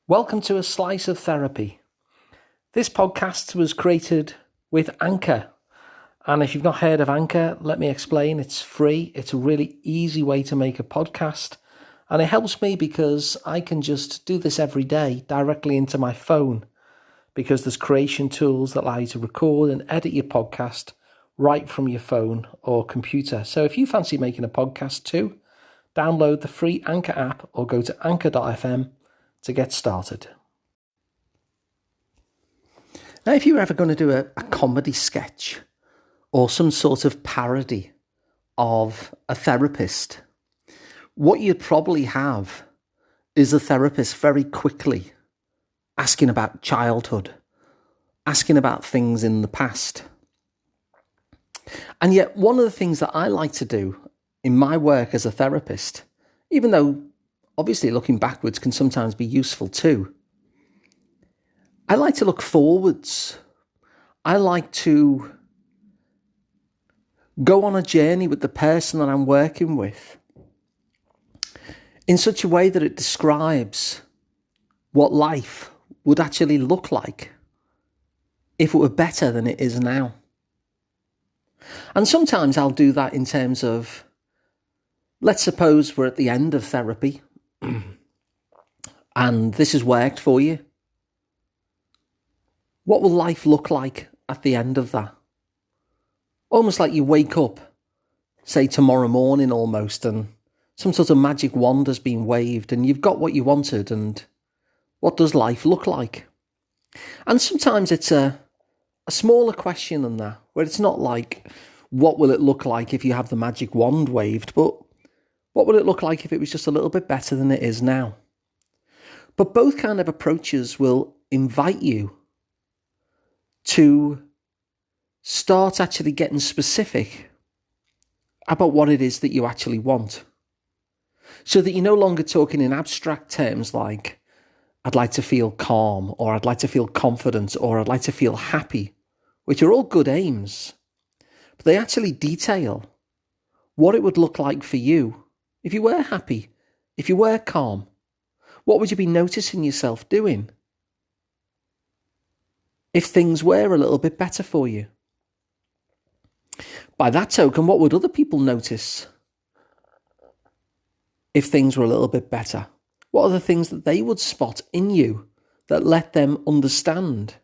Welcome to A Slice of Therapy. This podcast was created with Anchor. And if you've not heard of Anchor, let me explain. It's free. It's a really easy way to make a podcast. And it helps me because I can just do this every day directly into my phone, because there's creation tools that allow you to record and edit your podcast right from your phone or computer. So if you fancy making a podcast too, download the free Anchor app or go to anchor.fm to get started. Now, if you're ever going to do a comedy sketch or some sort of parody of a therapist, what you'd probably have is a therapist very quickly asking about childhood, asking about things in the past. And yet, one of the things that I like to do in my work as a therapist, even though obviously looking backwards can sometimes be useful too, I like to look forwards. I like to go on a journey with the person that I'm working with in such a way that it describes what life would actually look like if it were better than it is now. And sometimes I'll do that in terms of, let's suppose we're at the end of therapy and this has worked for you. What will life look like at the end of that? Almost like you wake up, say tomorrow morning almost, and some sort of magic wand has been waved and you've got what you wanted, and what does life look like? And sometimes it's a smaller question than that, where it's not like, what will it look like if you have the magic wand waved, but what will it look like if it was just a little bit better than it is now? But both kind of approaches will invite you to start actually getting specific about what it is that you actually want, so that you're no longer talking in abstract terms like, I'd like to feel calm, or I'd like to feel confident, or I'd like to feel happy, which are all good aims, but they actually detail what it would look like for you if you were happy, if you were calm. What would you be noticing yourself doing if things were a little bit better for you? By that token, what would other people notice if things were a little bit better? What are the things that they would spot in you that let them understand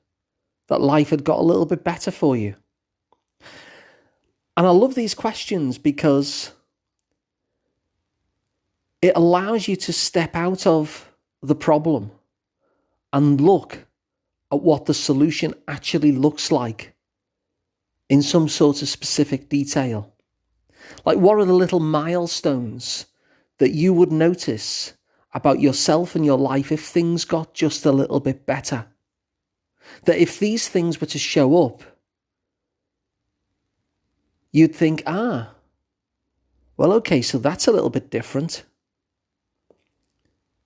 that life had got a little bit better for you? And I love these questions because it allows you to step out of the problem and look at what the solution actually looks like in some sort of specific detail. Like, what are the little milestones that you would notice about yourself and your life if things got just a little bit better? That if these things were to show up, you'd think, well, okay, so that's a little bit different.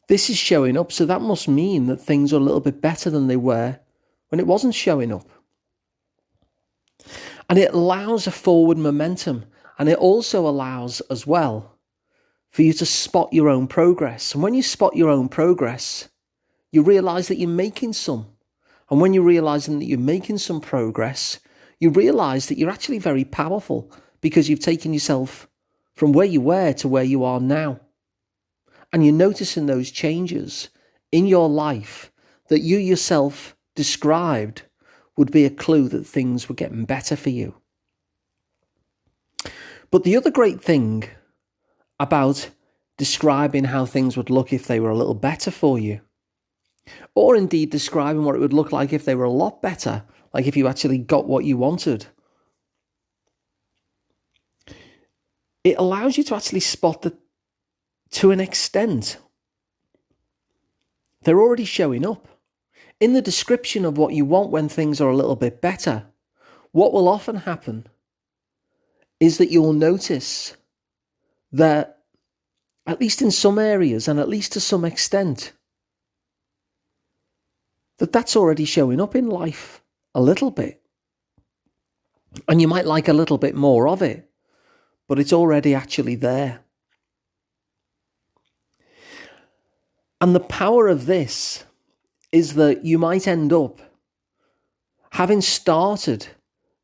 This is showing up, so that must mean that things are a little bit better than they were when it wasn't showing up. And it allows a forward momentum, and it also allows as well for you to spot your own progress. And when you spot your own progress, you realise that you're making some. And when you're realising that you're making some progress, you realise that you're actually very powerful, because you've taken yourself from where you were to where you are now. And you're noticing those changes in your life that you yourself described would be a clue that things were getting better for you. But the other great thing about describing how things would look if they were a little better for you, or indeed describing what it would look like if they were a lot better, like if you actually got what you wanted, it allows you to actually spot that to an extent they're already showing up. In the description of what you want when things are a little bit better, what will often happen is that you'll notice that, at least in some areas and at least to some extent, that's already showing up in life a little bit. And you might like a little bit more of it, but it's already actually there. And the power of this is that you might end up having started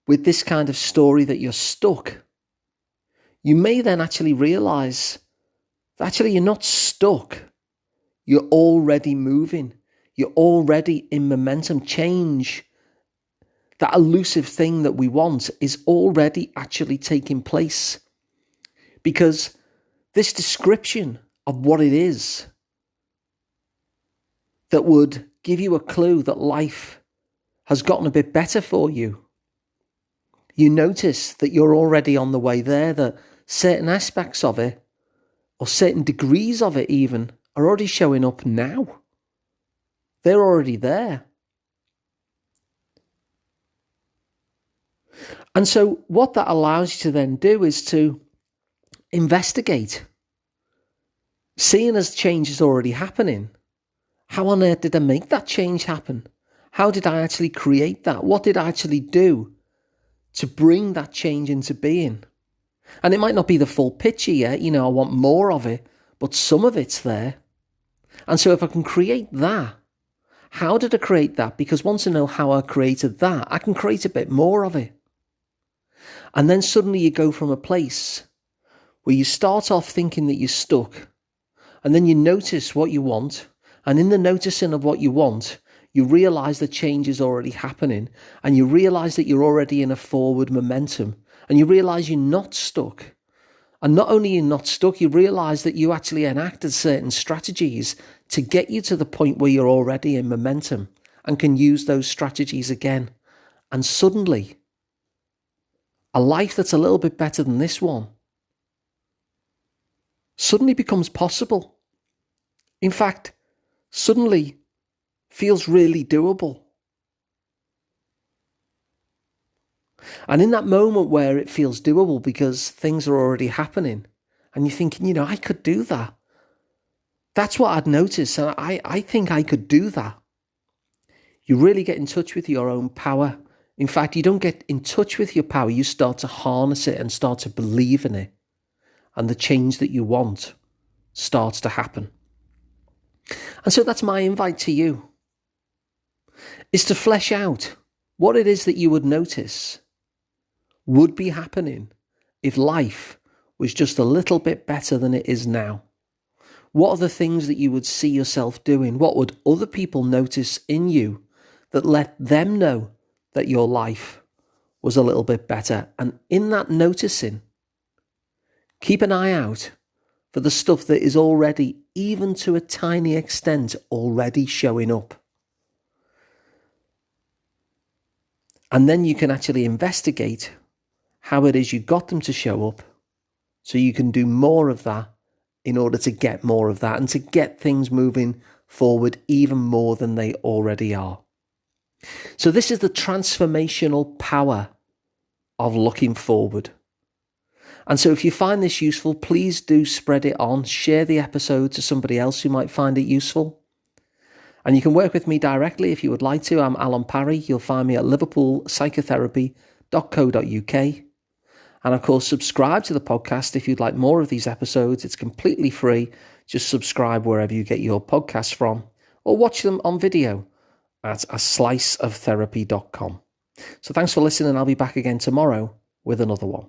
with this kind of story that you're stuck. You may then actually realise that actually you're not stuck. You're already moving. You're already in momentum. Change, that elusive thing that we want, is already actually taking place. Because this description of what it is that would give you a clue that life has gotten a bit better for you, you notice that you're already on the way there, that certain aspects of it, or certain degrees of it even, are already showing up now. They're already there. And so what that allows you to then do is to investigate. Seeing as change is already happening, how on earth did I make that change happen? How did I actually create that? What did I actually do to bring that change into being? And it might not be the full picture yet, I want more of it, but some of it's there. And so if I can create that, how did I create that? Because once I know how I created that, I can create a bit more of it. And then suddenly you go from a place where you start off thinking that you're stuck, and then you notice what you want, and in the noticing of what you want, you realise that change is already happening, and you realise that you're already in a forward momentum, and you realise you're not stuck. And not only you're not stuck, you realise that you actually enacted certain strategies to get you to the point where you're already in momentum and can use those strategies again. And suddenly, a life that's a little bit better than this one suddenly becomes possible. In fact, suddenly feels really doable. And in that moment where it feels doable because things are already happening and you're thinking, I could do that. That's what I'd noticed. And I think I could do that. You really get in touch with your own power. In fact, you don't get in touch with your power. You start to harness it and start to believe in it. And the change that you want starts to happen. And so that's my invite to you, is to flesh out what it is that you would notice would be happening if life was just a little bit better than it is now. What are the things that you would see yourself doing? What would other people notice in you that let them know that your life was a little bit better? And in that noticing, keep an eye out for the stuff that is already, even to a tiny extent, already showing up. And then you can actually investigate how it is you got them to show up, so you can do more of that in order to get more of that and to get things moving forward even more than they already are. So this is the transformational power of looking forward. And so if you find this useful, please do spread it on, share the episode to somebody else who might find it useful. And you can work with me directly if you would like to. I'm Alun Parry. You'll find me at liverpoolpsychotherapy.co.uk. And of course, subscribe to the podcast if you'd like more of these episodes. It's completely free. Just subscribe wherever you get your podcasts from, or watch them on video at asliceoftherapy.com. So thanks for listening. I'll be back again tomorrow with another one.